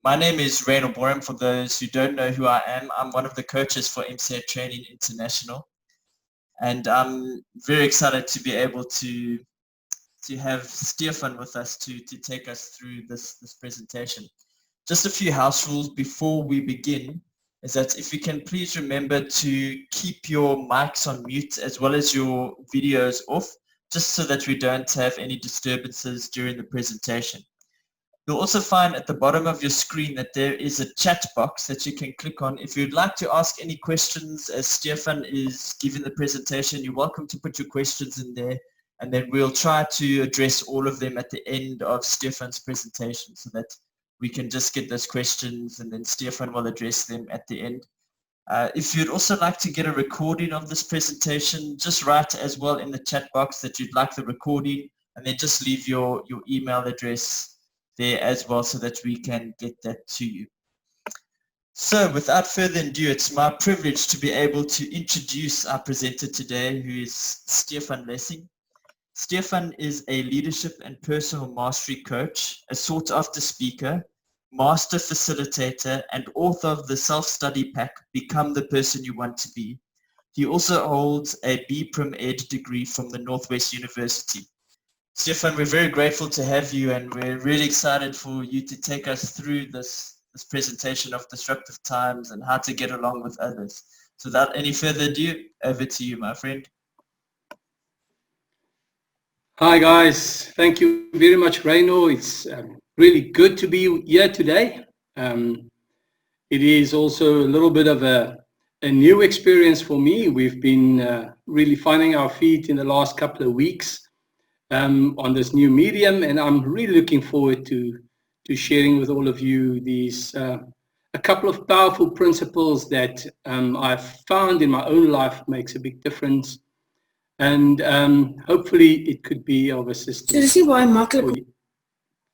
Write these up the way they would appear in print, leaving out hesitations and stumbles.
My name is Raynor Borum. For those who don't know who I am, I'm one of the coaches for MCA Training International, and I'm very excited to be able to have Stefan with us to take us through this presentation. Just a few house rules before we begin is that if you can please remember to keep your mics on mute as well as your videos off, just so that we don't have any disturbances during the presentation. You'll also find at the bottom of your screen that there is a chat box that you can click on. If you'd like to ask any questions as Stefan is giving the presentation, you're welcome to put your questions in there, and then we'll try to address all of them at the end of Stefan's presentation so that we can just get those questions and then Stefan will address them at the end. If you'd also like to get a recording of this presentation, just write as well in the chat box that you'd like the recording, and then just leave your email address there as well so that we can get that to you. So without further ado, it's my privilege to be able to introduce our presenter today, who is Stefan Lessing. Stefan is a leadership and personal mastery coach, a sought-after speaker, master facilitator, and author of the self-study pack, Become the Person You Want to Be. He also holds a B.Prim Ed degree from the Northwest University. Stefan, we're very grateful to have you, and we're really excited for you to take us through this presentation of disruptive times and how to get along with others. So without any further ado, over to you, my friend. Hi guys, thank you very much, Raynor. It's really good to be here today. It is also a little bit of a new experience for me. We've been really finding our feet in the last couple of weeks on this new medium, and I'm really looking forward to sharing with all of you these a couple of powerful principles that I've found in my own life makes a big difference, and hopefully it could be of assistance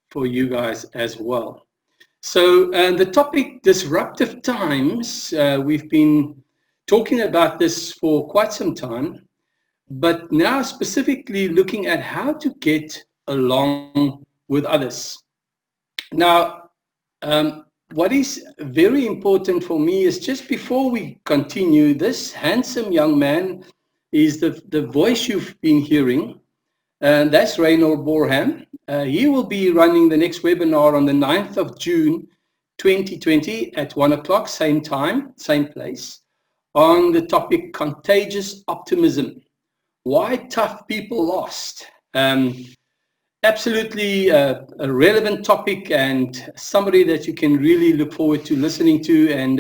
for you guys as well. So the topic, disruptive times, we've been talking about this for quite some time, but now specifically looking at how to get along with others. Now, what is very important for me is, just before we continue, this handsome young man is the voice you've been hearing, and that's Raynor Borum. He will be running the next webinar on the 9th of June 2020 at 1 o'clock, same time, same place, on the topic Contagious Optimism. Why tough people lost. Absolutely a relevant topic, and somebody that you can really look forward to listening to. And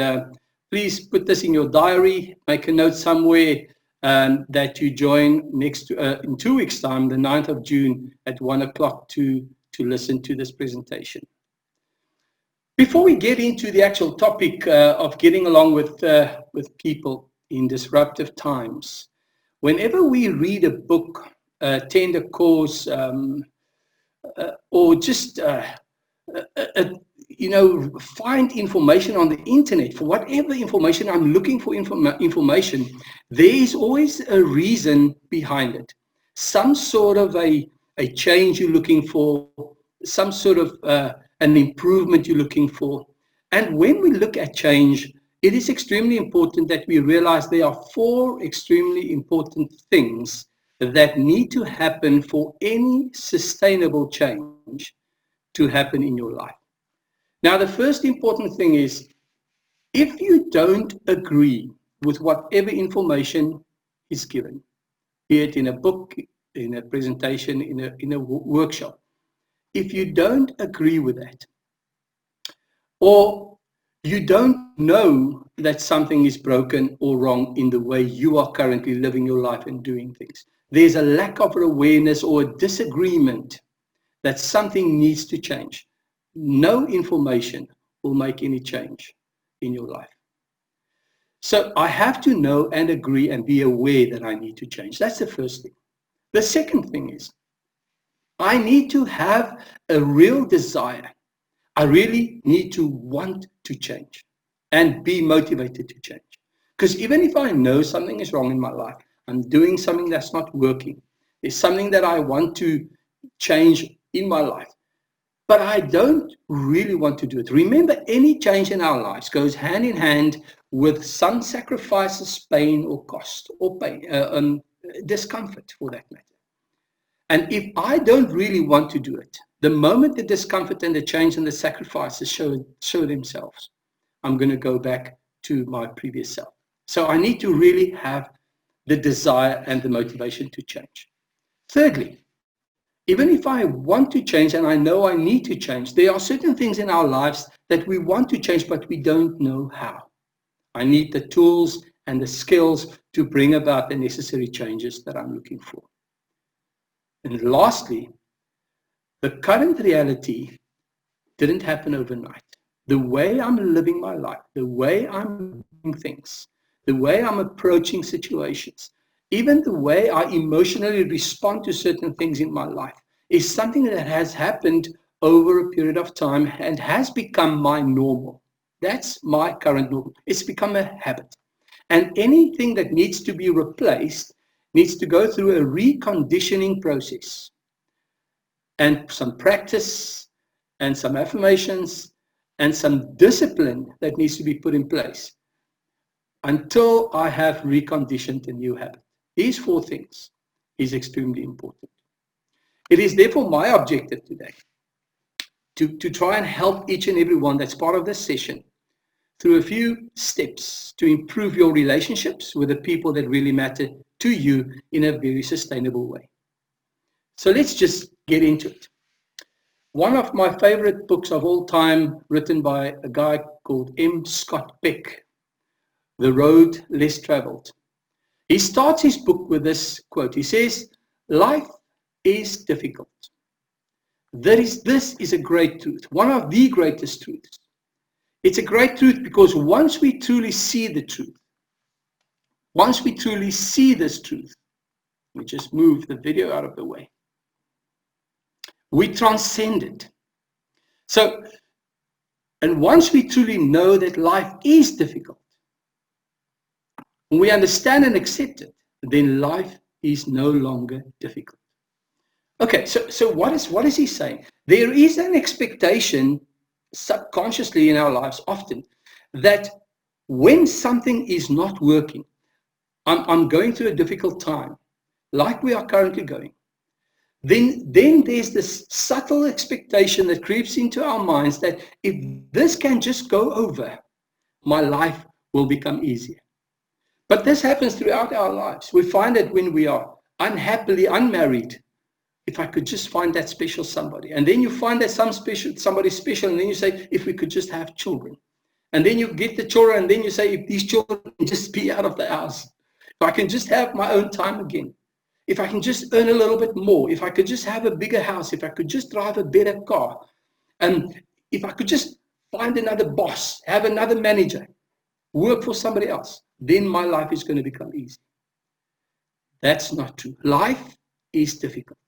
please put this in your diary, make a note somewhere that you join in 2 weeks' time, the 9th of June at 1 o'clock to listen to this presentation. Before we get into the actual topic of getting along with people in disruptive times, whenever we read a book, attend a course, or just find information on the internet, for whatever information I'm looking for, information, there is always a reason behind it. Some sort of a change you're looking for, some sort of an improvement you're looking for. And when we look at change, it is extremely important that we realize there are 4 extremely important things that need to happen for any sustainable change to happen in your life. Now, the first important thing is, if you don't agree with whatever information is given, be it in a book, in a presentation, in a workshop, if you don't agree with that, or you don't know that something is broken or wrong in the way you are currently living your life and doing things, there's a lack of awareness or a disagreement that something needs to change. No information will make any change in your life. So I have to know and agree and be aware that I need to change. That's the first thing. The second thing is, I need to have a real desire. I really need to want to change and be motivated to change. Because even if I know something is wrong in my life, I'm doing something that's not working, there's something that I want to change in my life, but I don't really want to do it. Remember, any change in our lives goes hand in hand with some sacrifices, pain or cost, or pain, discomfort for that matter. And if I don't really want to do it, the moment the discomfort and the change and the sacrifices show themselves, I'm going to go back to my previous self. So I need to really have the desire and the motivation to change. Thirdly, even if I want to change and I know I need to change, there are certain things in our lives that we want to change, but we don't know how. I need the tools and the skills to bring about the necessary changes that I'm looking for. And lastly, the current reality didn't happen overnight. The way I'm living my life, the way I'm doing things, the way I'm approaching situations, even the way I emotionally respond to certain things in my life is something that has happened over a period of time and has become my normal. That's my current normal. It's become a habit. And anything that needs to be replaced needs to go through a reconditioning process and some practice and some affirmations and some discipline that needs to be put in place until I have reconditioned a new habit. These 4 things is extremely important. It is therefore my objective today to try and help each and every one that's part of this session through a few steps to improve your relationships with the people that really matter to you in a very sustainable way. So let's just get into it. One of my favorite books of all time, written by a guy called M. Scott Peck, The Road Less Traveled. He starts his book with this quote. He says, "Life is difficult." This is a great truth, one of the greatest truths. It's a great truth because once we truly see the truth, once we truly see this truth, let me just move the video out of the way, we transcend it. So, and once we truly know that life is difficult, when we understand and accept it, then life is no longer difficult. Okay, so what is he saying? There is an expectation subconsciously in our lives often that when something is not working, I'm going through a difficult time, like we are currently going, then there's this subtle expectation that creeps into our minds that if this can just go over, my life will become easier. But this happens throughout our lives. We find that when we are unhappily unmarried, if I could just find that special somebody. And then you find that somebody special, and then you say, if we could just have children. And then you get the children, and then you say, if these children can just be out of the house, if I can just have my own time again, if I can just earn a little bit more, if I could just have a bigger house, if I could just drive a better car, and if I could just find another boss, have another manager, work for somebody else, then my life is going to become easy. That's not true. Life is difficult.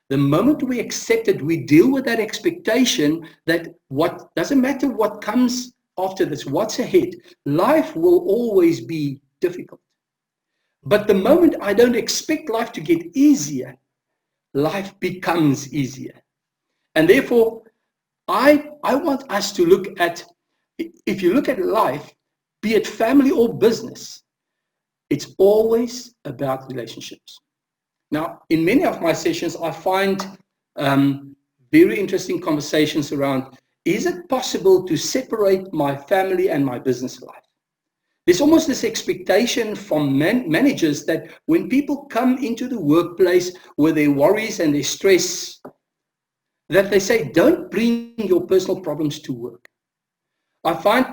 The moment we accept it, we deal with that expectation that what doesn't matter what comes after this, what's ahead, life will always be difficult. But the moment I don't expect life to get easier, life becomes easier. And therefore, I want us to look at, if you look at life, be it family or business, it's always about relationships. Now, in many of my sessions, I find very interesting conversations around, is it possible to separate my family and my business life? There's almost this expectation from managers that when people come into the workplace with their worries and their stress, that they say, don't bring your personal problems to work. I find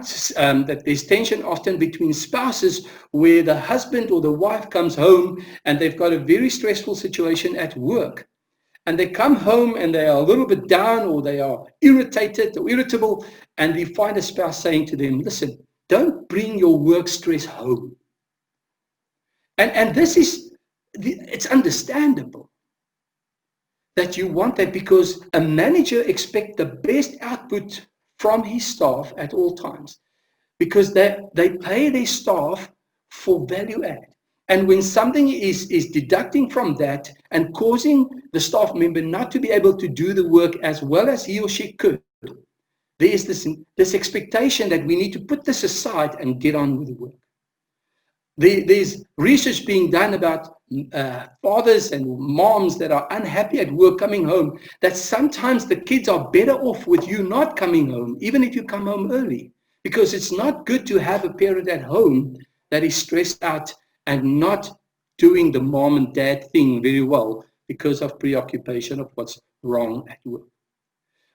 that there's tension often between spouses where the husband or the wife comes home and they've got a very stressful situation at work. And they come home and they are a little bit down or they are irritated or irritable, and you find a spouse saying to them, listen, don't bring your work stress home. And this is, it's understandable that you want that because a manager expects the best output from his staff at all times because they pay their staff for value add. And when something is deducting from that and causing the staff member not to be able to do the work as well as he or she could, there is this expectation that we need to put this aside and get on with the work. There's research being done about fathers and moms that are unhappy at work coming home, that sometimes the kids are better off with you not coming home, even if you come home early, because it's not good to have a parent at home that is stressed out and not doing the mom and dad thing very well because of preoccupation of what's wrong at work.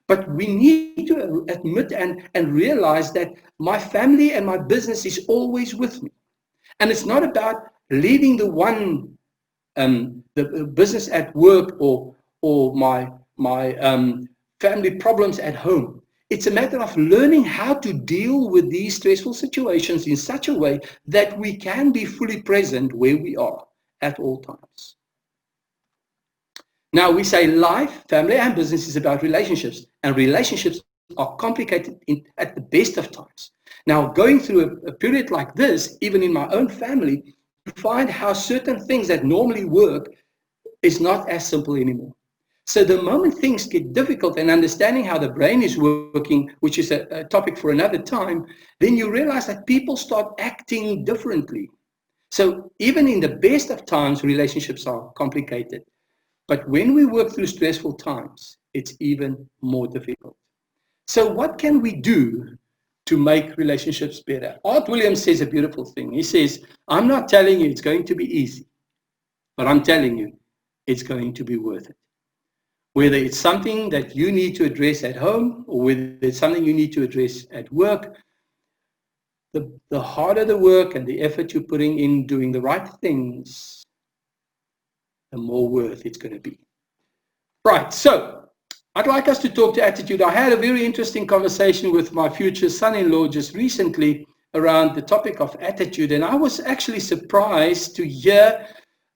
But we need to admit and realize that my family and my business is always with me. And it's not about leaving the business at work or my family problems at home. It's a matter of learning how to deal with these stressful situations in such a way that we can be fully present where we are at all times. Now, we say life, family, and business is about relationships, and relationships are complicated at the best of times. Now, going through a period like this, even in my own family, you find how certain things that normally work is not as simple anymore. So the moment things get difficult and understanding how the brain is working, which is a topic for another time, then you realize that people start acting differently. So even in the best of times, relationships are complicated. But when we work through stressful times, it's even more difficult. So what can we do to make relationships better? Art Williams says a beautiful thing. He says, I'm not telling you it's going to be easy, but I'm telling you it's going to be worth it. Whether it's something that you need to address at home or whether it's something you need to address at work, the harder the work and the effort you're putting in doing the right things, the more worth it's going to be. Right, so I'd like us to talk to attitude. I had a very interesting conversation with my future son-in-law just recently around the topic of attitude, and I was actually surprised to hear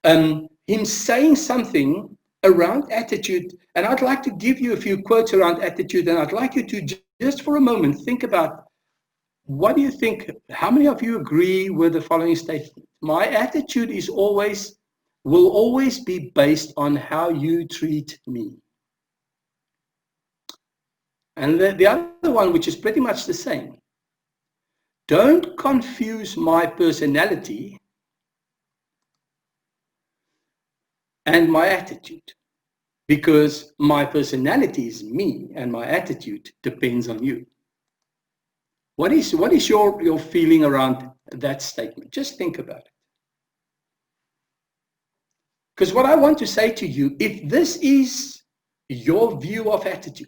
him saying something around attitude, and I'd like to give you a few quotes around attitude, and I'd like you to just for a moment think about, what do you think? How many of you agree with the following statement? My attitude will always be based on how you treat me. And the other one, which is pretty much the same, don't confuse my personality and my attitude, because my personality is me and my attitude depends on you. What is your feeling around that statement? Just think about it. Because what I want to say to you, if this is your view of attitude,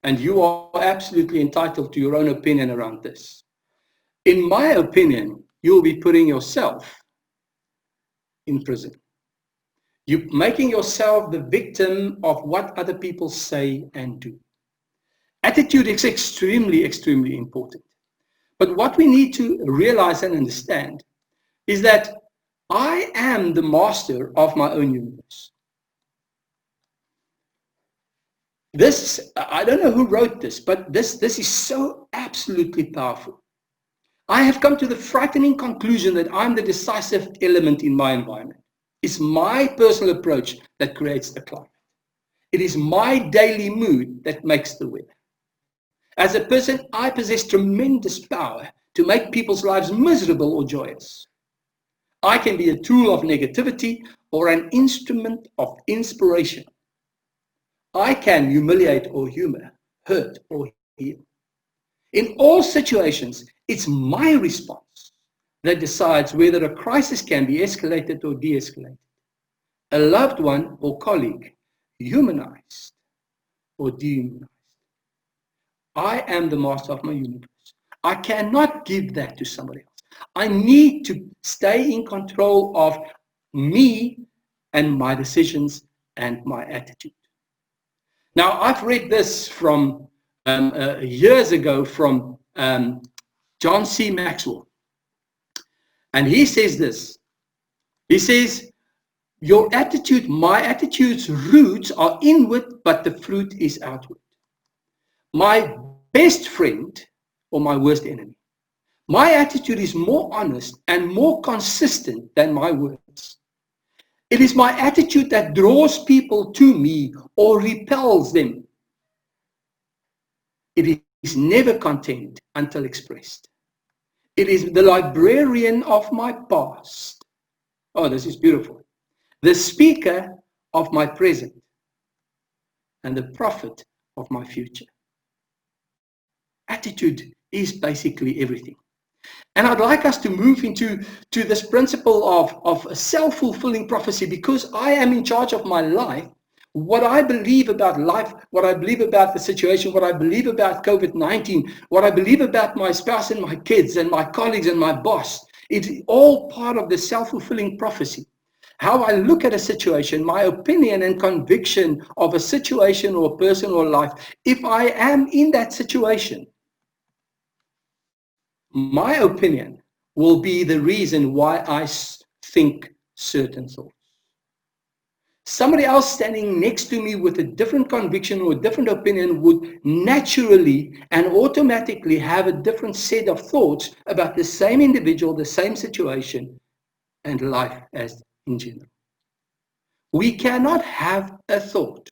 and you are absolutely entitled to your own opinion around this, in my opinion, you'll be putting yourself in prison. You're making yourself the victim of what other people say and do. Attitude is extremely, extremely important. But what we need to realize and understand is that I am the master of my own universe. This, I don't know who wrote this, but this is so absolutely powerful. I have come to the frightening conclusion that I'm the decisive element in my environment. It's my personal approach that creates the climate. It is my daily mood that makes the weather. As a person, I possess tremendous power to make people's lives miserable or joyous. I can be a tool of negativity or an instrument of inspiration. I can humiliate or humor, hurt or heal. In all situations, it's my response that decides whether a crisis can be escalated or de-escalated, a loved one or colleague humanized or dehumanized. I am the master of my universe. I cannot give that to somebody else. I need to stay in control of me and my decisions and my attitude. Now, I've read this from years ago from John C. Maxwell. And he says this. He says, your attitude, my attitude's roots are inward, but the fruit is outward. My best friend or my worst enemy. My attitude is more honest and more consistent than my words. It is my attitude that draws people to me or repels them. It is never content until expressed. It is the librarian of my past. Oh, this is beautiful. The speaker of my present and the prophet of my future. Attitude is basically everything. And I'd like us to move into this principle of a self-fulfilling prophecy, because I am in charge of my life. What I believe about life, what I believe about the situation, what I believe about COVID-19, what I believe about my spouse and my kids and my colleagues and my boss, it's all part of the self-fulfilling prophecy. How I look at a situation, my opinion and conviction of a situation or a person or life, if I am in that situation, my opinion will be the reason why I think certain thoughts. Somebody else standing next to me with a different conviction or a different opinion would naturally and automatically have a different set of thoughts about the same individual, the same situation, and life as in general. We cannot have a thought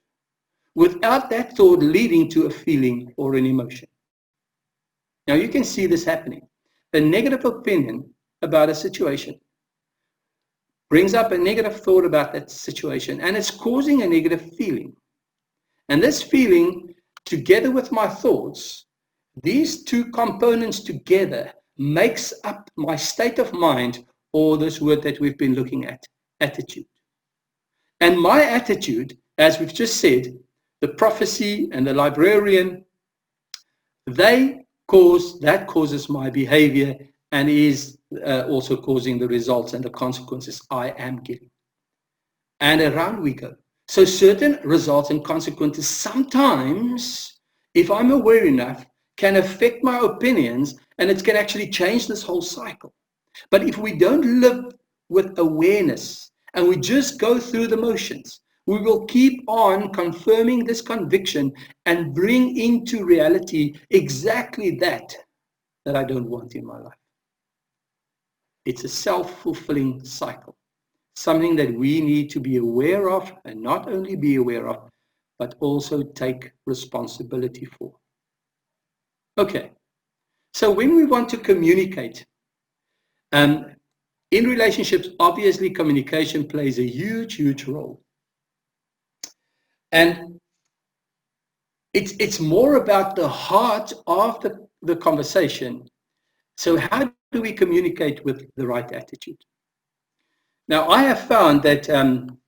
without that thought leading to a feeling or an emotion. Now you can see this happening. A negative opinion about a situation brings up a negative thought about that situation, and it's causing a negative feeling. And this feeling, together with my thoughts, these two components together makes up my state of mind, or this word that we've been looking at, attitude. And my attitude, as we've just said, the prophecy and the librarian, that causes my behavior and is also causing the results and the consequences I am getting. And around we go. So certain results and consequences sometimes, if I'm aware enough, can affect my opinions, and it can actually change this whole cycle. But if we don't live with awareness and we just go through the motions, we will keep on confirming this conviction and bring into reality exactly that I don't want in my life. It's a self-fulfilling cycle, something that we need to be aware of, and not only be aware of, but also take responsibility for. Okay, so when we want to communicate, in relationships, obviously communication plays a huge role. And it's more about the heart of the conversation. So how do we communicate with the right attitude? Now, I have found that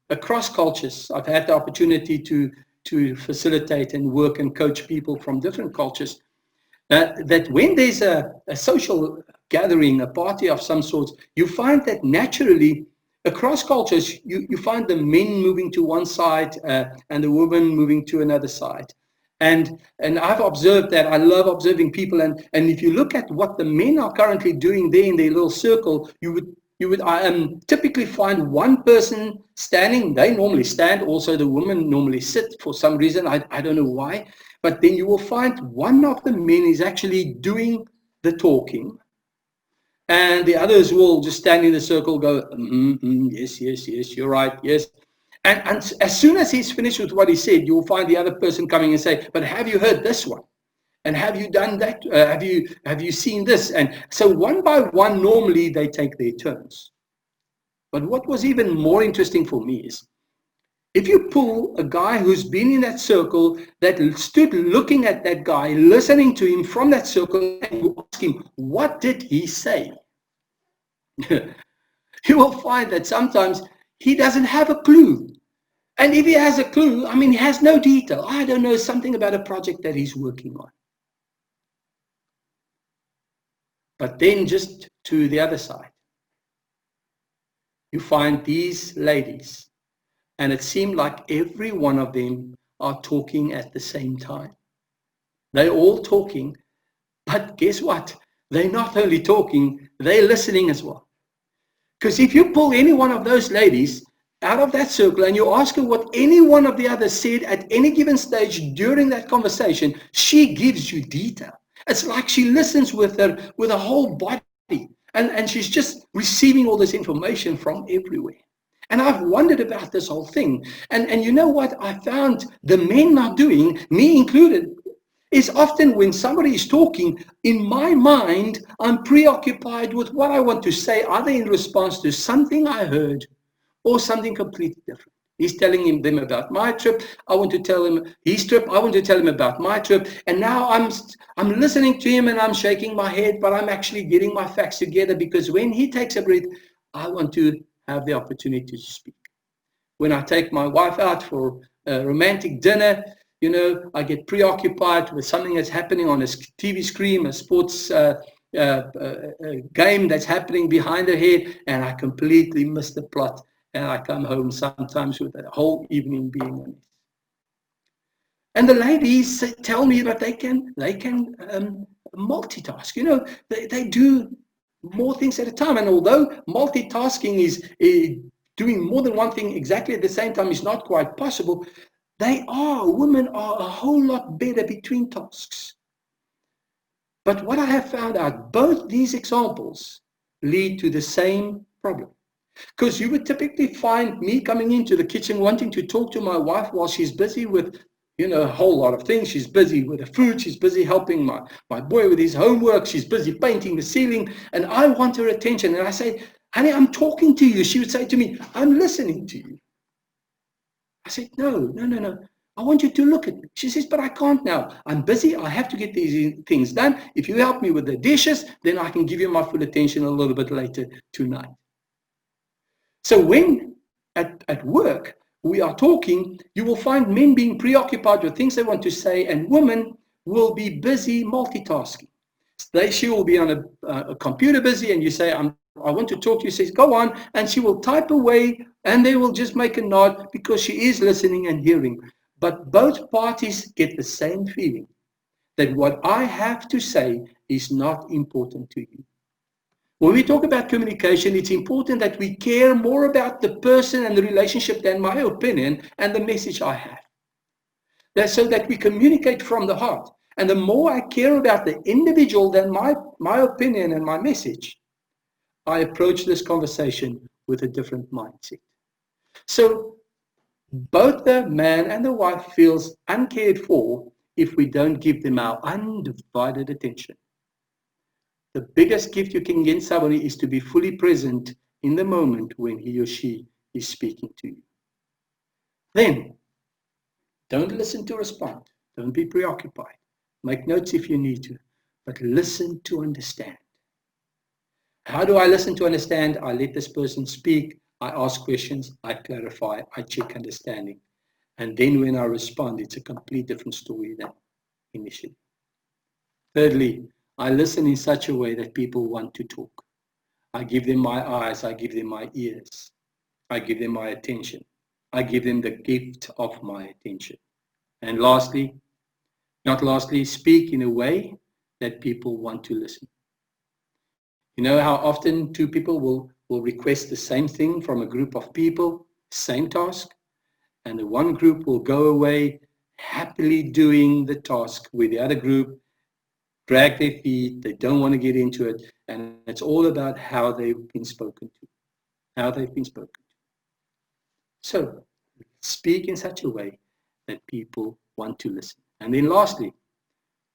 across cultures, I've had the opportunity to facilitate and work and coach people from different cultures, that when there's a social gathering, a party of some sort, you find that naturally across cultures, you find the men moving to one side and the women moving to another side. And I've observed that. I love observing people. And if you look at what the men are currently doing there in their little circle, you would typically find one person standing. They normally stand. Also, the women normally sit for some reason. I don't know why. But then you will find one of the men is actually doing the talking. And the others will just stand in the circle, go, yes, you're right, yes. And as soon as he's finished with what he said, you'll find the other person coming and say, but have you heard this one? And have you done that? Have you seen this? And so one by one, normally they take their turns. But what was even more interesting for me is, if you pull a guy who's been in that circle, that stood looking at that guy, listening to him from that circle, and you ask him, what did he say? You will find that sometimes he doesn't have a clue. And if he has a clue, he has no detail. I don't know, something about a project that he's working on. But then just to the other side, you find these ladies, and it seemed like every one of them are talking at the same time. They're all talking, but guess what? They're not only talking, they're listening as well. Because if you pull any one of those ladies out of that circle and you ask her what any one of the others said at any given stage during that conversation, she gives you detail. It's like she listens with her whole body, and she's just receiving all this information from everywhere. And I've wondered about this whole thing. And you know what I found the men not doing, me included, is often when somebody is talking, in my mind, I'm preoccupied with what I want to say, either in response to something I heard or something completely different. He's telling them about my trip. I want to tell him his trip. I want to tell him about my trip. And now I'm listening to him and I'm shaking my head, but I'm actually getting my facts together, because when he takes a breath, I want to have the opportunity to speak. When I take my wife out for a romantic dinner, I get preoccupied with something that's happening on a TV screen, a sports game that's happening behind her head, and I completely miss the plot. And I come home sometimes with a whole evening being on it. And the ladies tell me that they can multitask. They do more things at a time. And although multitasking is doing more than one thing exactly at the same time is not quite possible, women are a whole lot better between tasks. But what I have found out, both these examples lead to the same problem. Because you would typically find me coming into the kitchen wanting to talk to my wife while she's busy with, a whole lot of things. She's busy with the food. She's busy helping my boy with his homework. She's busy painting the ceiling. And I want her attention. And I say, honey, I'm talking to you. She would say to me, I'm listening to you. I said, no. I want you to look at me. She says, but I can't now. I'm busy. I have to get these things done. If you help me with the dishes, then I can give you my full attention a little bit later tonight. So when at work we are talking, you will find men being preoccupied with things they want to say, and women will be busy multitasking. She will be on a computer busy, and you say, I want to talk to you. She says, go on, and she will type away, and they will just make a nod because she is listening and hearing. But both parties get the same feeling that what I have to say is not important to you. When we talk about communication, it's important that we care more about the person and the relationship than my opinion and the message I have. That's so that we communicate from the heart. And the more I care about the individual than my opinion and my message, I approach this conversation with a different mindset. So both the man and the wife feels uncared for if we don't give them our undivided attention. The biggest gift you can give somebody is to be fully present in the moment when he or she is speaking to you. Then, don't listen to respond. Don't be preoccupied. Make notes if you need to, but listen to understand. How do I listen to understand? I let this person speak. I ask questions. I clarify. I check understanding. And then when I respond, it's a complete different story than initially. Thirdly, I listen in such a way that people want to talk. I give them my eyes. I give them my ears. I give them my attention. I give them the gift of my attention. And lastly, speak in a way that people want to listen. You know how often two people will request the same thing from a group of people, same task, and the one group will go away happily doing the task with the other group, drag their feet, they don't want to get into it, and it's all about how they've been spoken to. So, speak in such a way that people want to listen. And then lastly,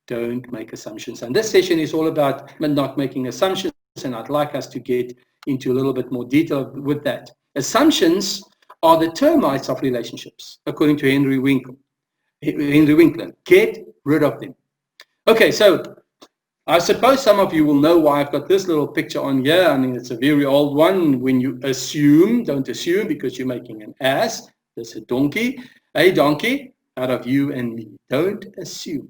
don't make assumptions. And this session is all about not making assumptions, and I'd like us to get into a little bit more detail with that. Assumptions are the termites of relationships, according to Henry Winkler. Get rid of them. Okay, so I suppose some of you will know why I've got this little picture on here. I mean, it's a very old one. When you assume, don't assume because you're making an ass. There's a donkey out of you and me. Don't assume.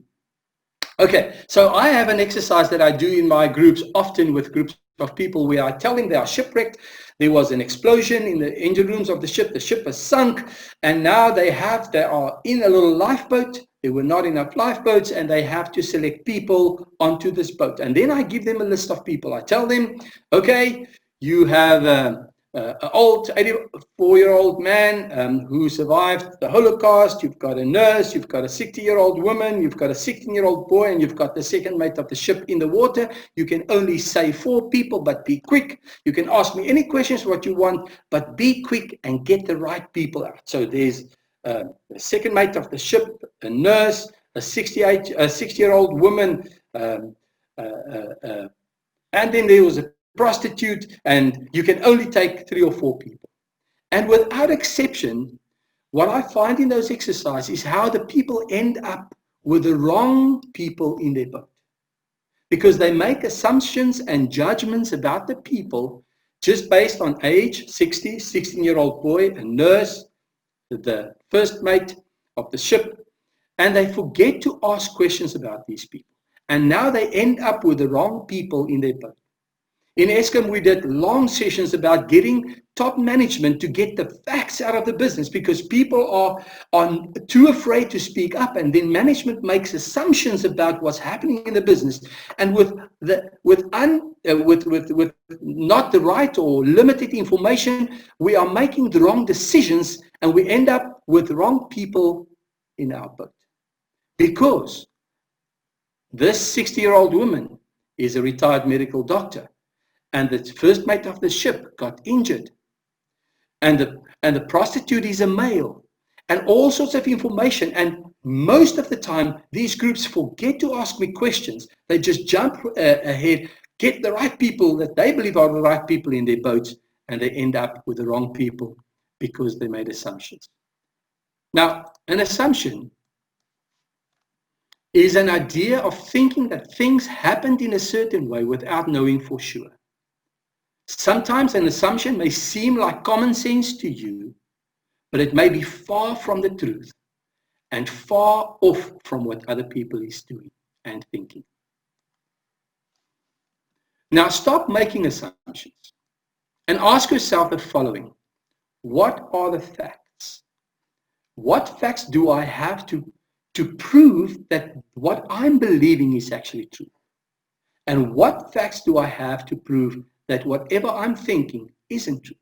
Okay, so I have an exercise that I do in my groups, often with groups of people, where I tell them they are shipwrecked. There was an explosion in the engine rooms of the ship was sunk, and now they are in a little lifeboat. There were not enough lifeboats, and they have to select people onto this boat. And then I give them a list of people. I tell them, okay, you have an old 84-year-old man who survived the Holocaust. You've got a nurse, you've got a 60-year-old woman, you've got a 16-year-old boy, and you've got the second mate of the ship in the water. You can only say 4 people, but be quick. You can ask me any questions what you want, but be quick and get the right people out. So there's the second mate of the ship, a nurse, a 60-year-old woman, and then there was a prostitute, and you can only take 3 or 4 people. And without exception, what I find in those exercises is how the people end up with the wrong people in their boat. Because they make assumptions and judgments about the people just based on age, 60, 16-year-old boy, a nurse, the first mate of the ship, and they forget to ask questions about these people. And now they end up with the wrong people in their boat. In Eskom, we did long sessions about getting top management to get the facts out of the business because people are too afraid to speak up, and then management makes assumptions about what's happening in the business. And with not the right or limited information, we are making the wrong decisions, and we end up with the wrong people in our boat. Because this 60-year-old woman is a retired medical doctor, and the first mate of the ship got injured, and the prostitute is a male, and all sorts of information. And most of the time, these groups forget to ask me questions. They just jump ahead, get the right people that they believe are the right people in their boats, and they end up with the wrong people because they made assumptions. Now, an assumption is an idea of thinking that things happened in a certain way without knowing for sure. Sometimes an assumption may seem like common sense to you, but it may be far from the truth and far off from what other people is doing and thinking. Now stop making assumptions and ask yourself the following. What are the facts? What facts do I have to prove that what I'm believing is actually true? And what facts do I have to prove that whatever I'm thinking isn't true?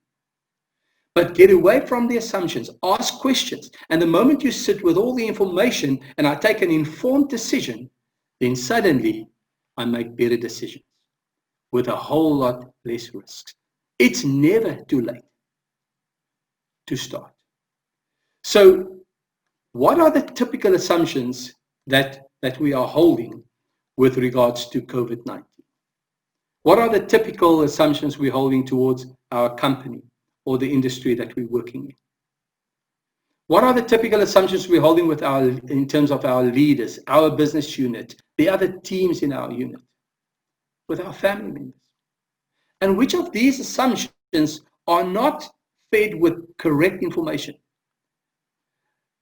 But get away from the assumptions, ask questions. And the moment you sit with all the information and I take an informed decision, then suddenly I make better decisions with a whole lot less risks. It's never too late to start. So what are the typical assumptions that we are holding with regards to COVID-19? What are the typical assumptions we're holding towards our company or the industry that we're working in? What are the typical assumptions we're holding in terms of our leaders, our business unit, the other teams in our unit, with our family members? And which of these assumptions are not fed with correct information?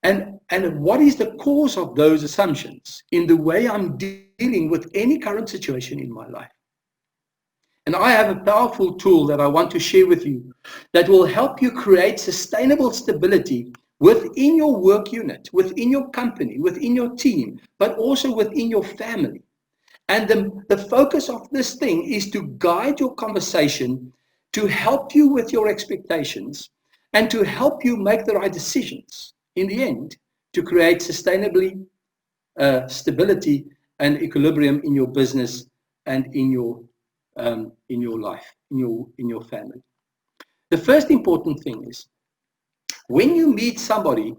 And what is the cause of those assumptions in the way I'm dealing with any current situation in my life? And I have a powerful tool that I want to share with you that will help you create sustainable stability within your work unit, within your company, within your team, but also within your family. And the focus of this thing is to guide your conversation, to help you with your expectations, and to help you make the right decisions in the end to create sustainability, stability and equilibrium in your business and in your life, in your family. The first important thing is when you meet somebody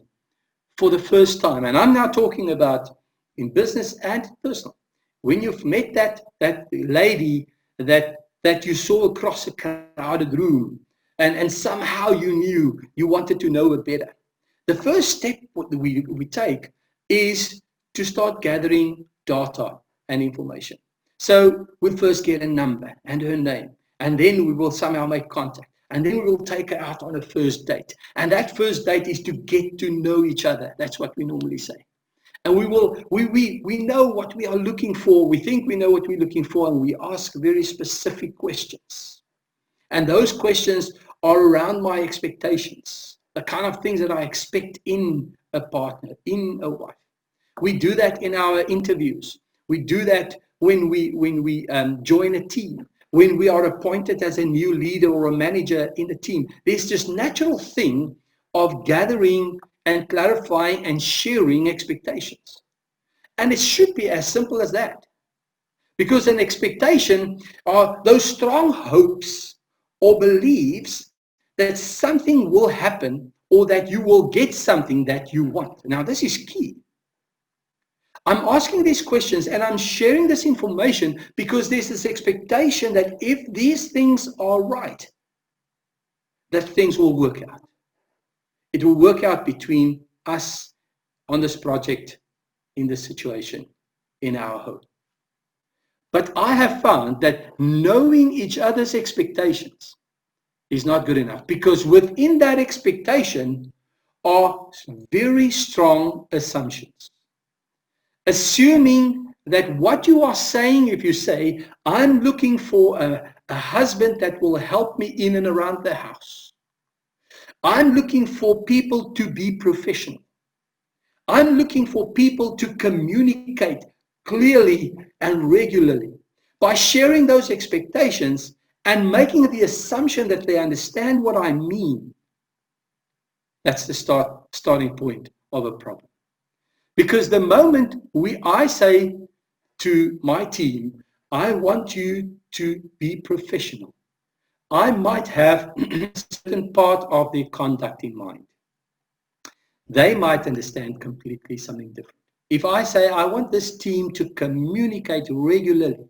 for the first time, and I'm now talking about in business and personal, when you've met that lady that you saw across a crowded room, and somehow you wanted to know her better. The first step we take is to start gathering data and information. So we first get a number and her name, and then we will somehow make contact, and then we will take her out on a first date. And that first date is to get to know each other. That's what we normally say. And we know what we are looking for. We think we know what we're looking for, and we ask very specific questions. And those questions are around my expectations, the kind of things that I expect in a partner, in a wife. We do that in our interviews. We do that when we join a team. when we are appointed as a new leader or a manager in a team. There's this natural thing of gathering and clarifying and sharing expectations. And it should be as simple as that. Because an expectation are those strong hopes or beliefs that something will happen or that you will get something that you want. Now, this is key. I'm asking these questions and I'm sharing this information because there's this expectation that if these things are right, that things will work out. It will work out between us on this project, in this situation, in our home. But I have found that knowing each other's expectations is not good enough, because within that expectation are very strong assumptions. Assuming that what you are saying, if you say, I'm looking for a husband that will help me in and around the house. I'm looking for people to be professional. I'm looking for people to communicate clearly and regularly. By sharing those expectations and making the assumption that they understand what I mean, that's the starting point of a problem. Because the moment I say to my team, I want you to be professional, I might have a certain part of their conduct in mind. They might understand completely something different. If I say I want this team to communicate regularly,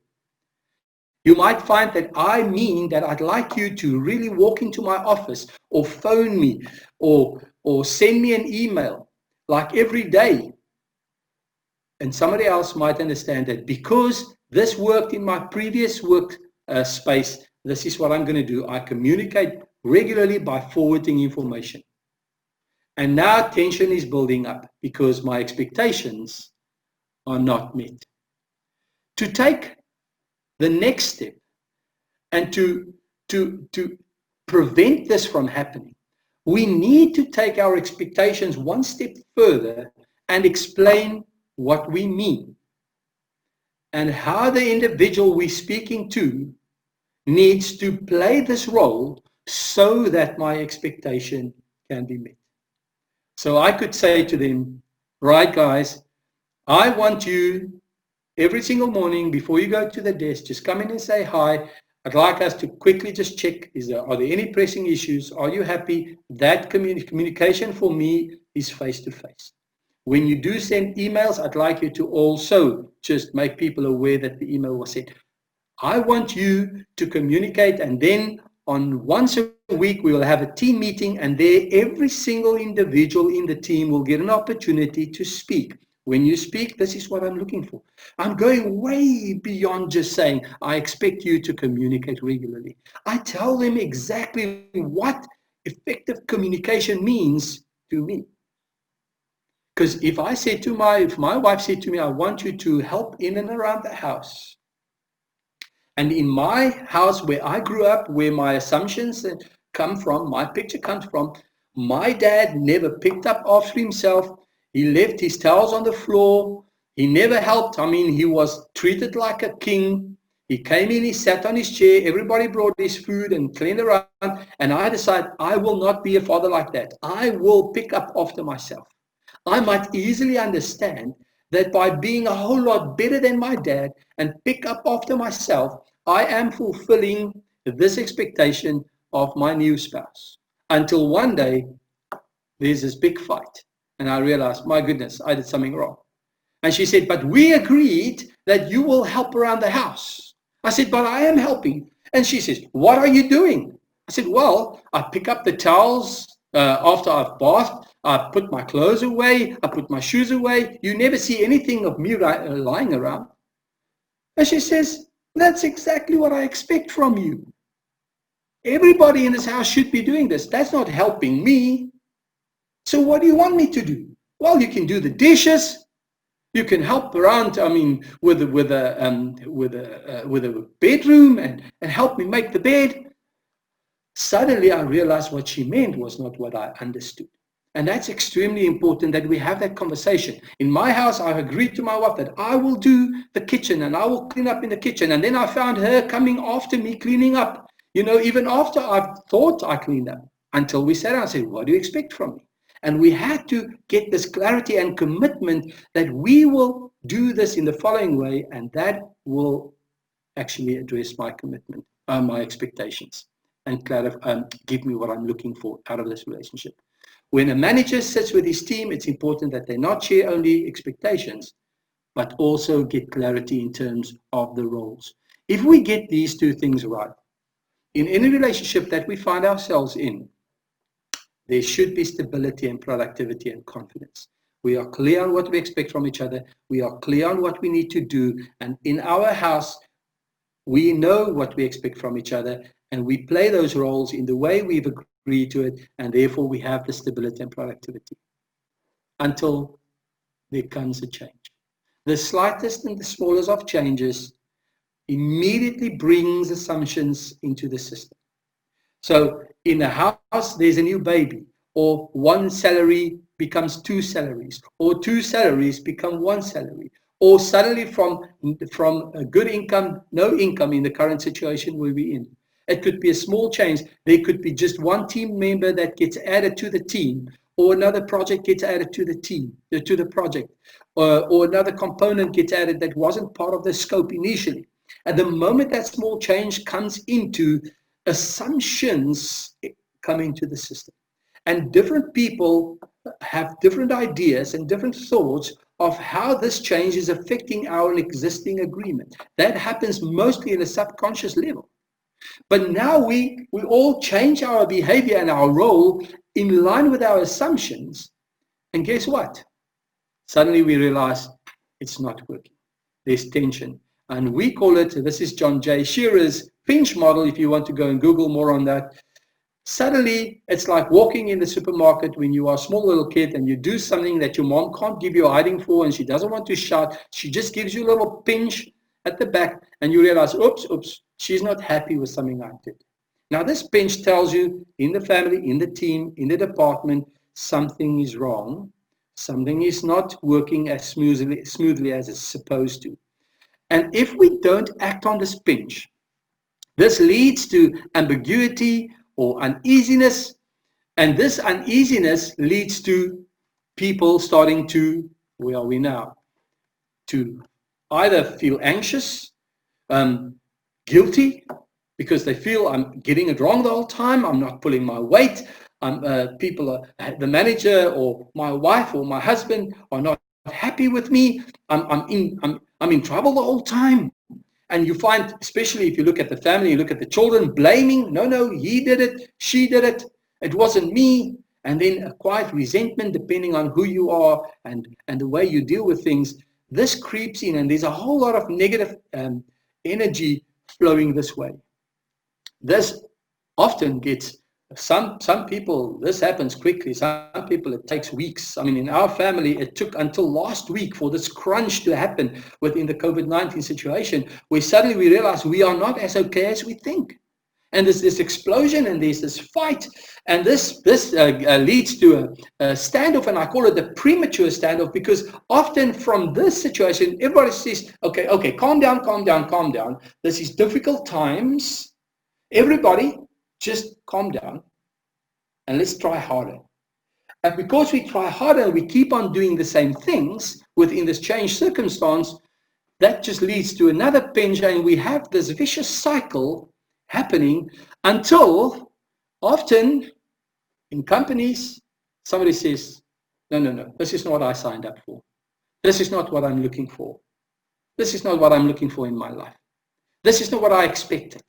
you might find that I mean that I'd like you to really walk into my office or phone me or send me an email like every day. And somebody else might understand that because this worked in my previous work space, this is what I'm going to do. I communicate regularly by forwarding information. And now tension is building up because my expectations are not met. To take the next step and to prevent this from happening, we need to take our expectations one step further and explain what we mean and how the individual we're speaking to needs to play this role so that my expectation can be met. So I could say to them, right guys, I want you every single morning before you go to the desk, just come in and say hi. I'd like us to quickly just check, are there any pressing issues? Are you happy? That communication for me is face-to-face. When you do send emails, I'd like you to also just make people aware that the email was sent. I want you to communicate, and then on once a week we will have a team meeting, and there every single individual in the team will get an opportunity to speak. When you speak, this is what I'm looking for. I'm going way beyond just saying, I expect you to communicate regularly. I tell them exactly what effective communication means to me. Because if my wife said to me, I want you to help in and around the house. And in my house where I grew up, where my assumptions come from, my picture comes from, my dad never picked up after himself. He left his towels on the floor. He never helped. I mean, he was treated like a king. He came in, he sat on his chair. Everybody brought his food and cleaned around. And I decided I will not be a father like that. I will pick up after myself. I might easily understand that by being a whole lot better than my dad and pick up after myself, I am fulfilling this expectation of my new spouse. Until one day, there's this big fight. And I realized, my goodness, I did something wrong. And she said, but we agreed that you will help around the house. I said, but I am helping. And she says, what are you doing? I said, well, I pick up the towels after I've bathed. I put my clothes away. I put my shoes away. You never see anything of me lying around. And she says, that's exactly what I expect from you. Everybody in this house should be doing this. That's not helping me. So what do you want me to do? Well, you can do the dishes. You can help around, with a bedroom and help me make the bed. Suddenly I realized what she meant was not what I understood. And that's extremely important that we have that conversation. In my house, I've agreed to my wife that I will do the kitchen and I will clean up in the kitchen. And then I found her coming after me cleaning up, even after I've thought I cleaned up, until we sat down and said, what do you expect from me? And we had to get this clarity and commitment that we will do this in the following way, and that will actually address my commitment, my expectations, and give me what I'm looking for out of this relationship. When a manager sits with his team, it's important that they not share only expectations, but also get clarity in terms of the roles. If we get these two things right, in any relationship that we find ourselves in, there should be stability and productivity and confidence. We are clear on what we expect from each other. We are clear on what we need to do. And in our house, we know what we expect from each other, and we play those roles in the way we've agreed to it, and therefore we have the stability and productivity until there comes a change. The slightest and the smallest of changes immediately brings assumptions into the system. So in a house, there's a new baby, or one salary becomes two salaries, or two salaries become one salary, or suddenly from a good income, no income in the current situation where we're in. It could be a small change. There could be just one team member that gets added to the team, or another project gets added to the team, to the project, or another component gets added that wasn't part of the scope initially. At the moment that small change comes into, assumptions come into the system. And different people have different ideas and different thoughts of how this change is affecting our existing agreement. That happens mostly in a subconscious level. But now we all change our behavior and our role in line with our assumptions. And guess what? Suddenly we realize it's not working. There's tension. And we call it, this is John J. Shearer's pinch model, if you want to go and Google more on that. Suddenly, it's like walking in the supermarket when you are a small little kid and you do something that your mom can't give you a hiding for, and she doesn't want to shout. She just gives you a little pinch at the back, and you realize, oops, she's not happy with something I did. Now, this pinch tells you in the family, in the team, in the department, something is wrong. Something is not working as smoothly as it's supposed to. And if we don't act on this pinch, this leads to ambiguity or uneasiness, and this uneasiness leads to people starting to, where are we now, to either feel anxious, guilty, because they feel I'm getting it wrong the whole time, I'm not pulling my weight, the manager or my wife or my husband are not happy with me, I'm in trouble the whole time. And you find, especially if you look at the family, you look at the children, blaming, no, he did it, she did it, it wasn't me. And then a quiet resentment depending on who you are and the way you deal with things. This creeps in, and there's a whole lot of negative energy flowing this way. This often gets, some people, this happens quickly. Some people, it takes weeks. I mean, in our family, it took until last week for this crunch to happen within the COVID-19 situation, where suddenly we realize we are not as okay as we think. And there's this explosion, and there's this fight, and this leads to a standoff, and I call it the premature standoff, because often from this situation, everybody says, okay, calm down. This is difficult times. Everybody, just calm down and let's try harder. And because we try harder, we keep on doing the same things within this changed circumstance, that just leads to another pinch, and we have this vicious cycle happening until often in companies, somebody says, no, this is not what I signed up for. This is not what I'm looking for. This is not what I'm looking for in my life. This is not what I expected.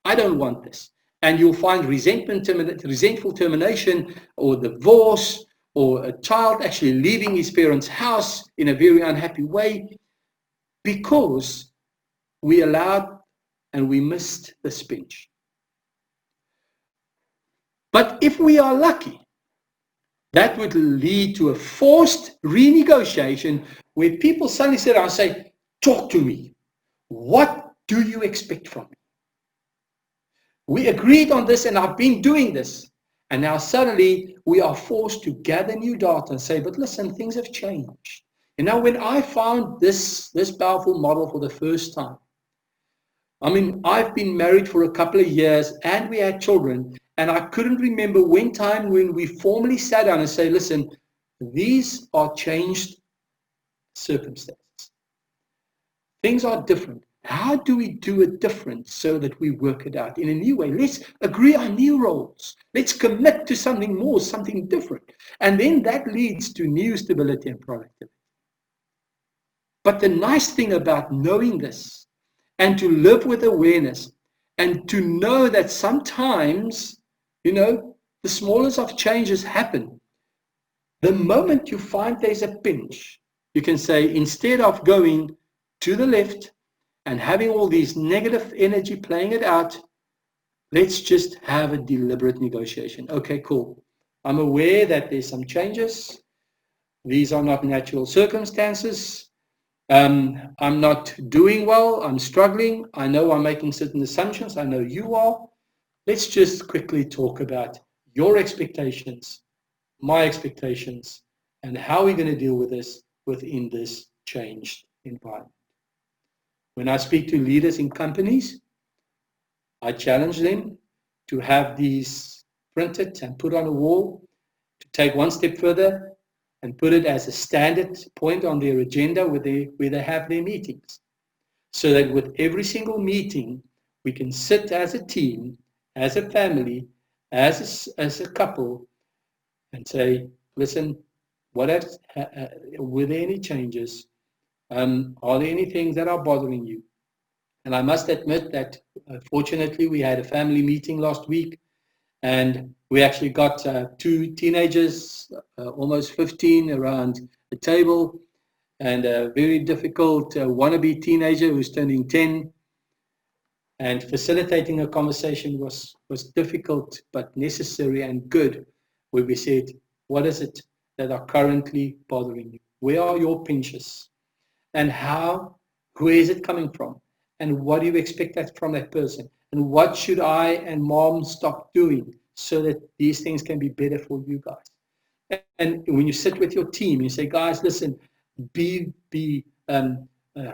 I don't want this. And you'll find resentful termination or divorce, or a child actually leaving his parents' house in a very unhappy way, because we allowed and we missed the pinch. But if we are lucky, that would lead to a forced renegotiation where people suddenly sit down and say, talk to me. What do you expect from me? We agreed on this, and I've been doing this. And now suddenly we are forced to gather new data and say, but listen, things have changed. And now when I found this powerful model for the first time, I mean, I've been married for a couple of years and we had children, and I couldn't remember when we formally sat down and say, listen, these are changed circumstances. Things are different. How do we do it different so that we work it out in a new way? Let's agree on new roles. Let's commit to something more, something different. And then that leads to new stability and productivity. But the nice thing about knowing this and to live with awareness and to know that sometimes, the smallest of changes happen. The moment you find there's a pinch, you can say, instead of going to the left and having all these negative energy playing it out, let's just have a deliberate negotiation. Okay, cool. I'm aware that there's some changes. These are not natural circumstances. I'm not doing well. I'm struggling. I know I'm making certain assumptions. I know you are. Let's just quickly talk about your expectations, my expectations, and how we're going to deal with this within this changed environment. When I speak to leaders in companies, I challenge them to have these printed and put on a wall, to take one step further and put it as a standard point on their agenda where they have their meetings. So that with every single meeting, we can sit as a team, as a family, as a couple, and say, listen, were there any changes? Are there any things that are bothering you? And I must admit that fortunately we had a family meeting last week, and we actually got two teenagers, almost 15, around the table, and a very difficult wannabe teenager who's turning 10. And facilitating a conversation was difficult but necessary and good, where we said, what is it that are currently bothering you? Where are your pinches? And where is it coming from? And what do you expect from that person? And what should I and mom stop doing so that these things can be better for you guys? And when you sit with your team, you say, guys, listen,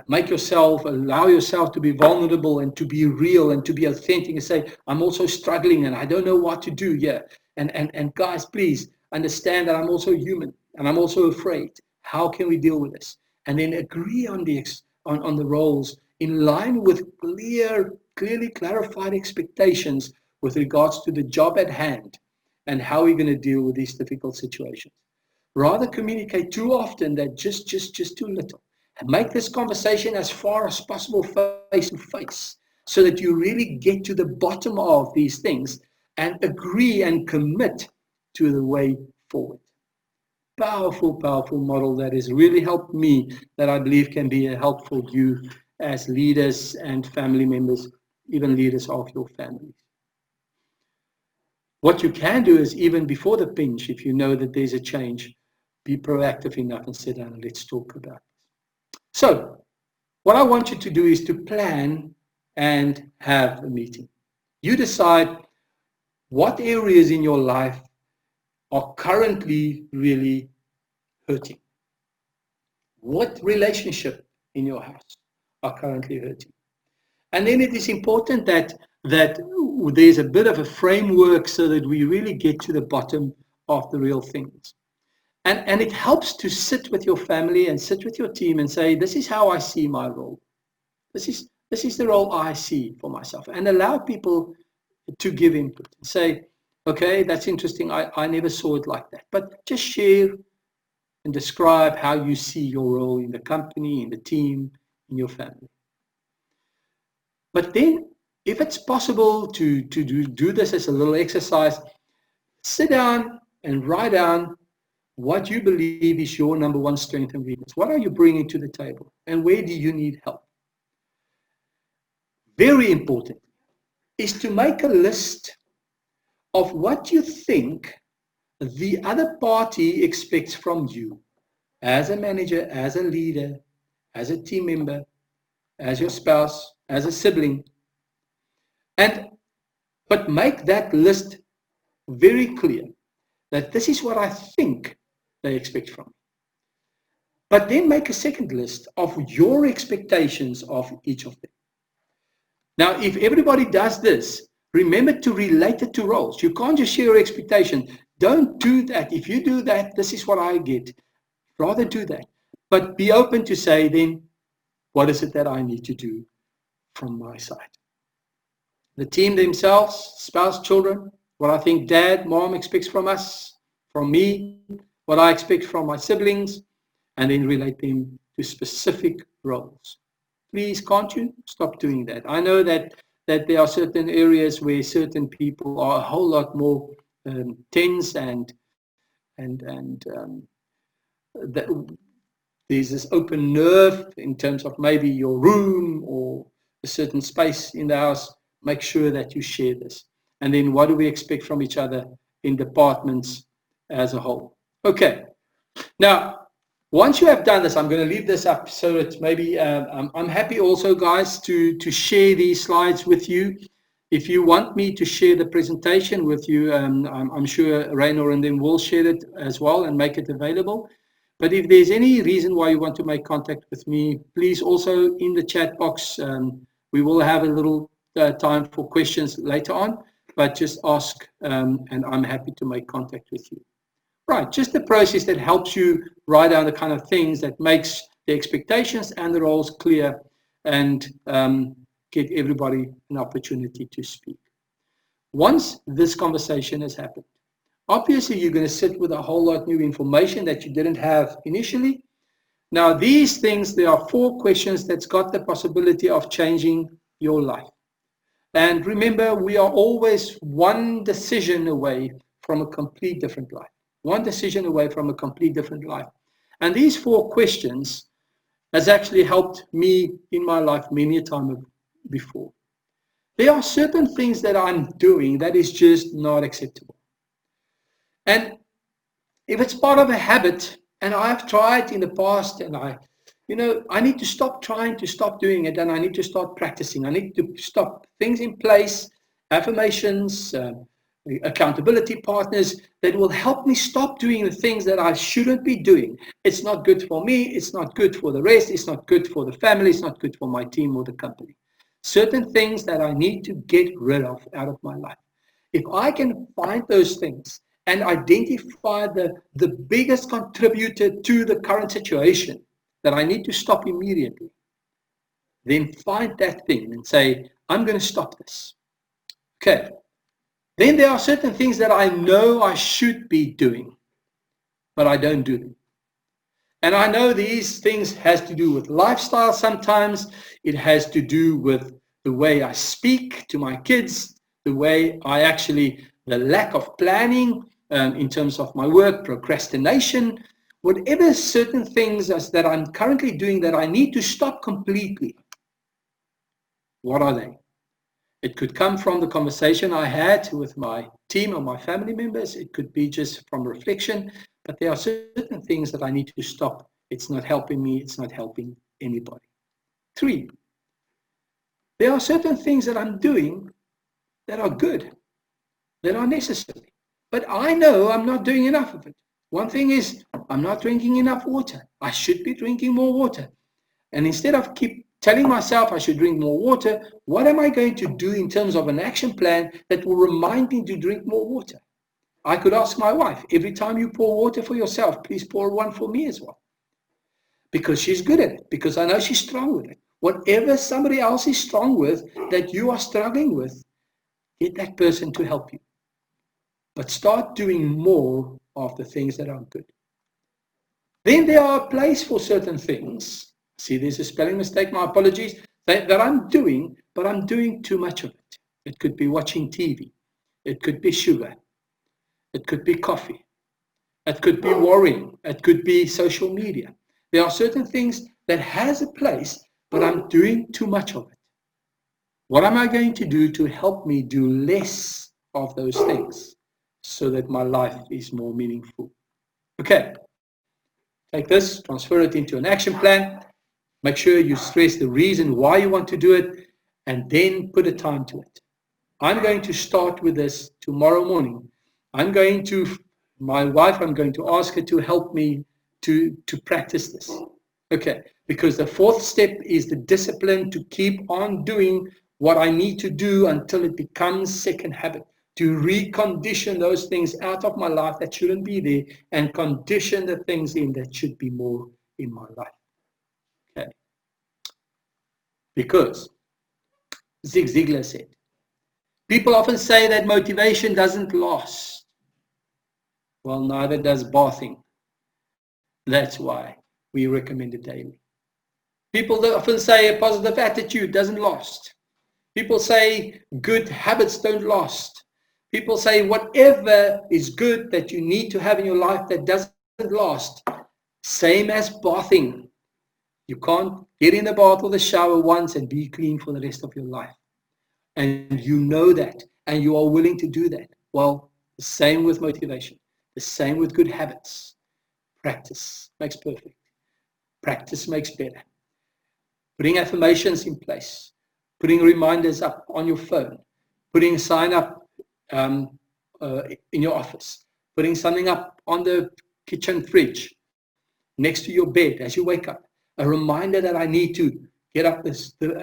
make yourself, allow yourself to be vulnerable and to be real and to be authentic and say, I'm also struggling and I don't know what to do here. And guys, please understand that I'm also human and I'm also afraid. How can we deal with this? And then agree on the roles in line with clearly clarified expectations with regards to the job at hand and how we're going to deal with these difficult situations. Rather communicate too often than just too little. And make this conversation as far as possible face to face so that you really get to the bottom of these things and agree and commit to the way forward. Powerful, powerful model that has really helped me, that I believe can be a helpful to you as leaders and family members, even leaders of your families. What you can do is, even before the pinch, if you know that there's a change, be proactive enough and sit down and let's talk about it. So what I want you to do is to plan and have a meeting. You decide what areas in your life are currently really hurting. What relationship in your house are currently hurting? And then it is important that there's a bit of a framework so that we really get to the bottom of the real things. And it helps to sit with your family and sit with your team and say, this is how I see my role. This is the role I see for myself. And allow people to give input and say, okay, that's interesting. I never saw it like that. But just share and describe how you see your role in the company, in the team, in your family. But then, if it's possible to do this as a little exercise, sit down and write down what you believe is your number one strength and weakness. What are you bringing to the table? And where do you need help? Very important is to make a list of what you think the other party expects from you as a manager, as a leader, as a team member, as your spouse, as a sibling. But make that list very clear that this is what I think they expect from me. But then make a second list of your expectations of each of them. Now, if everybody does this, remember to relate it to roles. You can't just share your expectation. Don't do that. If you do that, this is what I get. Rather do that. But be open to say then, what is it that I need to do from my side? The team themselves, spouse, children, what I think dad, mom expects from us, from me, what I expect from my siblings, and then relate them to specific roles. Please, can't you stop doing that? I know that there are certain areas where certain people are a whole lot more tense and there's this open nerve in terms of maybe your room or a certain space in the house. Make sure that you share this. And then what do we expect from each other in departments as a whole? Okay. Now, once you have done this, I'm going to leave this up so that maybe I'm happy also, guys, to share these slides with you. If you want me to share the presentation with you, I'm sure Raynor and them will share it as well and make it available. But if there's any reason why you want to make contact with me, please also in the chat box, we will have a little time for questions later on, but just ask and I'm happy to make contact with you. Right, just a process that helps you write down the kind of things that makes the expectations and the roles clear and get everybody an opportunity to speak. Once this conversation has happened, obviously you're going to sit with a whole lot new information that you didn't have initially. Now these things, there are 4 questions that's got the possibility of changing your life. And remember, we are always one decision away from a complete different life. One decision away from a complete different life. And these 4 questions has actually helped me in my life many a time before. There are certain things that I'm doing that is just not acceptable. And if it's part of a habit, and I've tried in the past, and I need to stop trying to stop doing it, and I need to start practicing. I need to stop things in place, affirmations, accountability partners that will help me stop doing the things that I shouldn't be doing. It's not good for me. It's not good for the rest. It's not good for the family. It's not good for my team or the company. Certain things that I need to get rid of out of my life. If I can find those things and identify the biggest contributor to the current situation that I need to stop immediately, then find that thing and say, I'm going to stop this. Okay. Then there are certain things that I know I should be doing, but I don't do them. And I know these things has to do with lifestyle sometimes. It has to do with the way I speak to my kids, the way the lack of planning in terms of my work, procrastination, whatever certain things that I'm currently doing that I need to stop completely. What are they? It could come from the conversation I had with my team or my family members. It could be just from reflection, but there are certain things that I need to stop. It's not helping me. It's not helping anybody. 3, there are certain things that I'm doing that are good, that are necessary, but I know I'm not doing enough of it. One thing is I'm not drinking enough water. I should be drinking more water. And instead of keep telling myself I should drink more water, what am I going to do in terms of an action plan that will remind me to drink more water? I could ask my wife, every time you pour water for yourself, please pour one for me as well. Because she's good at it, because I know she's strong with it. Whatever somebody else is strong with that you are struggling with, get that person to help you. But start doing more of the things that are good. Then there are a place for certain things. See, there's a spelling mistake, my apologies, that I'm doing, but I'm doing too much of it. It could be watching TV. It could be sugar. It could be coffee. It could be worrying. It could be social media. There are certain things that has a place, but I'm doing too much of it. What am I going to do to help me do less of those things so that my life is more meaningful? Okay. Take this, transfer it into an action plan. Make sure you stress the reason why you want to do it, and then put a time to it. I'm going to start with this tomorrow morning, my wife, I'm going to ask her to help me to practice this. Okay, because the fourth step is the discipline to keep on doing what I need to do until it becomes second habit, to recondition those things out of my life that shouldn't be there and condition the things in that should be more in my life. Okay. Because Zig Ziglar said, people often say that motivation doesn't last. Well, neither does bathing. That's why we recommend it daily. People often say a positive attitude doesn't last. People say good habits don't last. People say whatever is good that you need to have in your life that doesn't last. Same as bathing. You can't get in the bath or the shower once and be clean for the rest of your life. And you know that, and you are willing to do that. Well, the same with motivation. The same with good habits. Practice makes perfect. Practice makes better. Putting affirmations in place, putting reminders up on your phone, putting a sign up in your office, putting something up on the kitchen fridge, next to your bed as you wake up, a reminder that I need to get up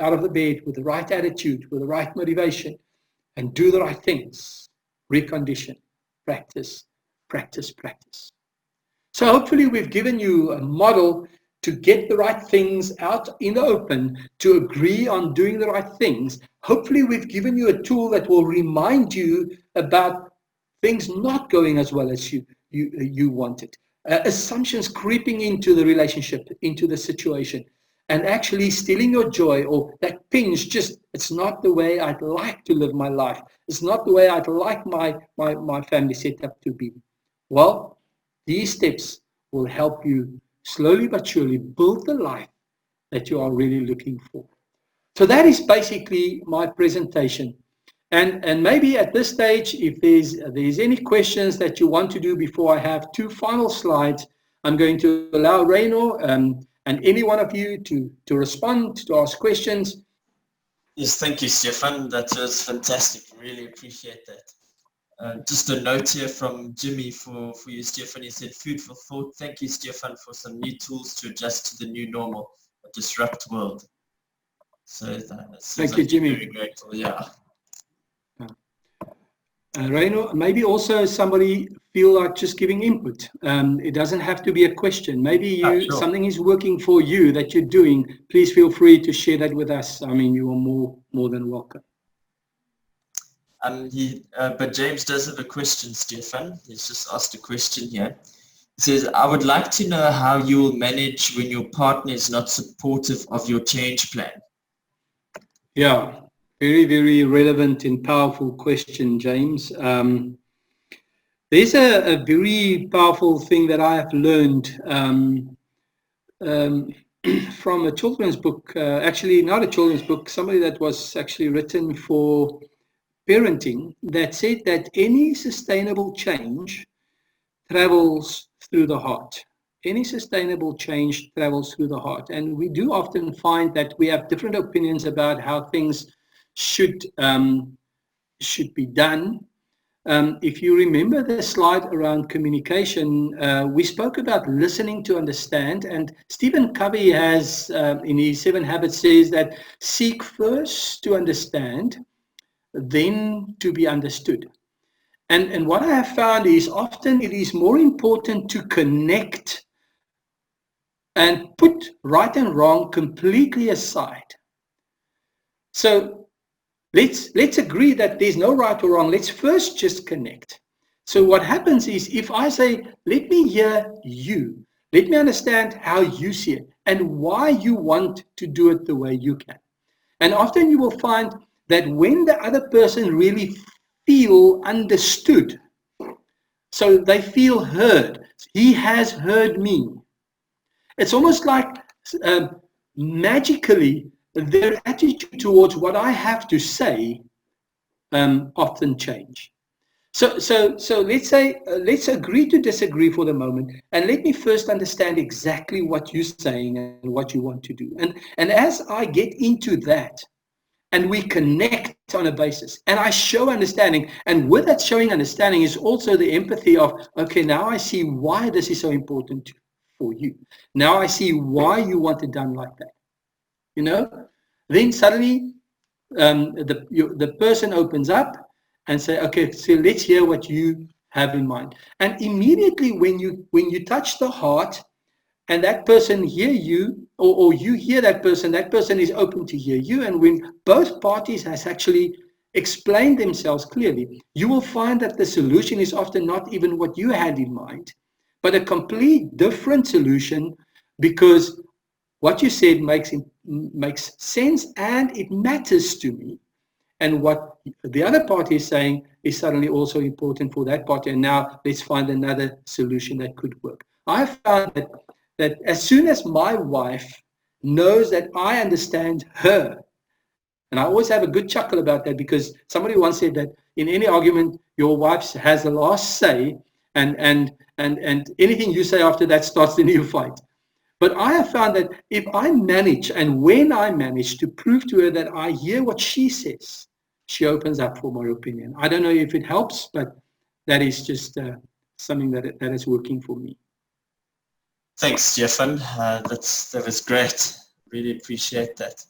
out of the bed with the right attitude, with the right motivation, and do the right things. Recondition, practice, practice, practice. So hopefully we've given you a model to get the right things out in the open, to agree on doing the right things. Hopefully we've given you a tool that will remind you about things not going as well as you wanted. Assumptions creeping into the relationship, into the situation, and actually stealing your joy, or that pinch, it's not the way I'd like to live my life. It's not the way I'd like my family set up to be. Well, these steps will help you slowly but surely build the life that you are really looking for. So that is basically my presentation. And maybe at this stage, if there's any questions that you want to do before I have two final slides, I'm going to allow Reino and any one of you to respond, to ask questions. Yes, thank you, Stefan. That was fantastic. Really appreciate that. Just a note here from Jimmy for you, Stefan. He said, food for thought. Thank you, Stefan, for some new tools to adjust to the new normal, a disrupt world. So thank you, Jimmy. Very grateful, yeah. Reino, maybe also somebody feel like just giving input. It doesn't have to be a question. Maybe sure. Something is working for you that you're doing. Please feel free to share that with us. I mean, you are more than welcome. But James does have a question, Stefan. He's just asked a question here. He says, I would like to know how you will manage when your partner is not supportive of your change plan. Yeah, very, very relevant and powerful question, James. There's a very powerful thing that I have learned from a children's book, actually not a children's book, somebody that was actually written for parenting, that said that any sustainable change travels through the heart. Any sustainable change travels through the heart. And we do often find that we have different opinions about how things should be done. If you remember the slide around communication, we spoke about listening to understand, and Stephen Covey has, in his 7 Habits, says that seek first to understand, then to be understood. And what I have found is often it is more important to connect and put right and wrong completely aside. So let's agree that there's no right or wrong. Let's first just connect. So what happens is, if I say, let me hear you, let me understand how you see it and why you want to do it the way you can. And often you will find that when the other person really feel understood, so they feel heard, he has heard me. It's almost like magically their attitude towards what I have to say often change. So let's say, let's agree to disagree for the moment, and let me first understand exactly what you're saying and what you want to do. And as I get into that, and we connect on a basis. And I show understanding. And with that showing understanding is also the empathy of, okay, now I see why this is so important for you. Now I see why you want it done like that. You know? Then suddenly the person opens up and say, okay, so let's hear what you have in mind. And immediately when you touch the heart, and that person hear you, or you hear that person is open to hear you. And when both parties has actually explained themselves clearly, you will find that the solution is often not even what you had in mind, but a complete different solution, because what you said makes sense and it matters to me. And what the other party is saying is suddenly also important for that party. And now let's find another solution that could work. I found that as soon as my wife knows that I understand her, and I always have a good chuckle about that, because somebody once said that in any argument, your wife has the last say, and anything you say after that starts the new fight. But I have found that if I manage, and when I manage to prove to her that I hear what she says, she opens up for my opinion. I don't know if it helps, but that is just something that is working for me. Thanks, Stefan. That was great. Really appreciate that.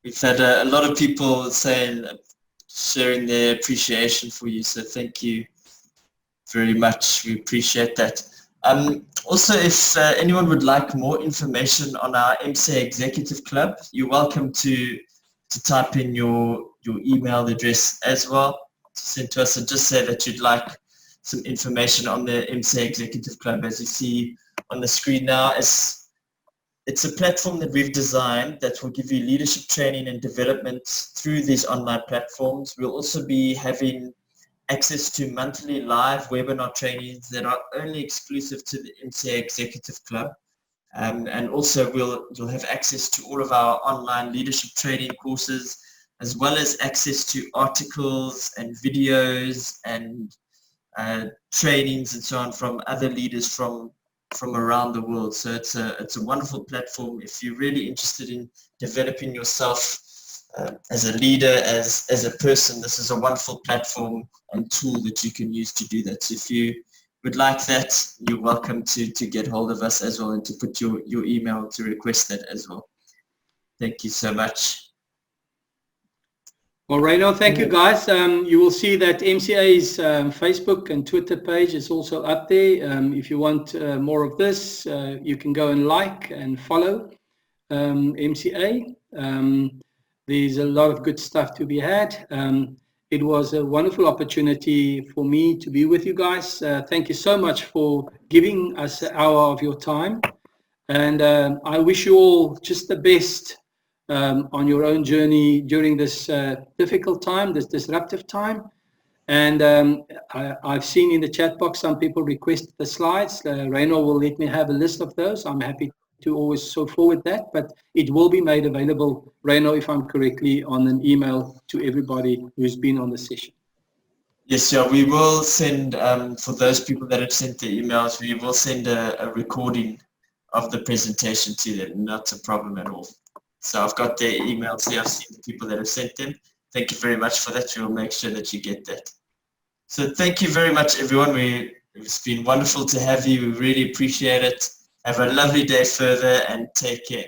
We've had a lot of people sharing their appreciation for you, so thank you very much. We appreciate that. Also, if anyone would like more information on our MCA Executive Club, you're welcome to type in your email address as well to send to us, and just say that you'd like some information on the MCA Executive Club. As you see on the screen now, it's a platform that we've designed that will give you leadership training and development through these online platforms. We'll also be having access to monthly live webinar trainings that are only exclusive to the MCA Executive Club. And also you'll have access to all of our online leadership training courses, as well as access to articles and videos and trainings and so on from other leaders from around the world. So it's a wonderful platform if you're really interested in developing yourself as a leader, as a person. This is a wonderful platform and tool that you can use to do that. So if you would like that, you're welcome to get hold of us as well, and to put your email to request that as well. Thank you so much. Well, Reino, thank you, guys. You will see that MCA's Facebook and Twitter page is also up there. If you want more of this, you can go and like and follow MCA. There's a lot of good stuff to be had. It was a wonderful opportunity for me to be with you guys. Thank you so much for giving us an hour of your time. And I wish you all just the best on your own journey during this difficult time, this disruptive time. And I've seen in the chat box some people requested the slides. Reino will let me have a list of those. I'm happy to always forward that, but it will be made available, Reino, if I'm correctly, on an email to everybody who's been on the session. Yes, yeah, we will send, for those people that have sent the emails, we will send a recording of the presentation to them. Not a problem at all. So I've got their emails here. I've seen the people that have sent them. Thank you very much for that. We'll make sure that you get that. So thank you very much, everyone. It's been wonderful to have you. We really appreciate it. Have a lovely day further and take care.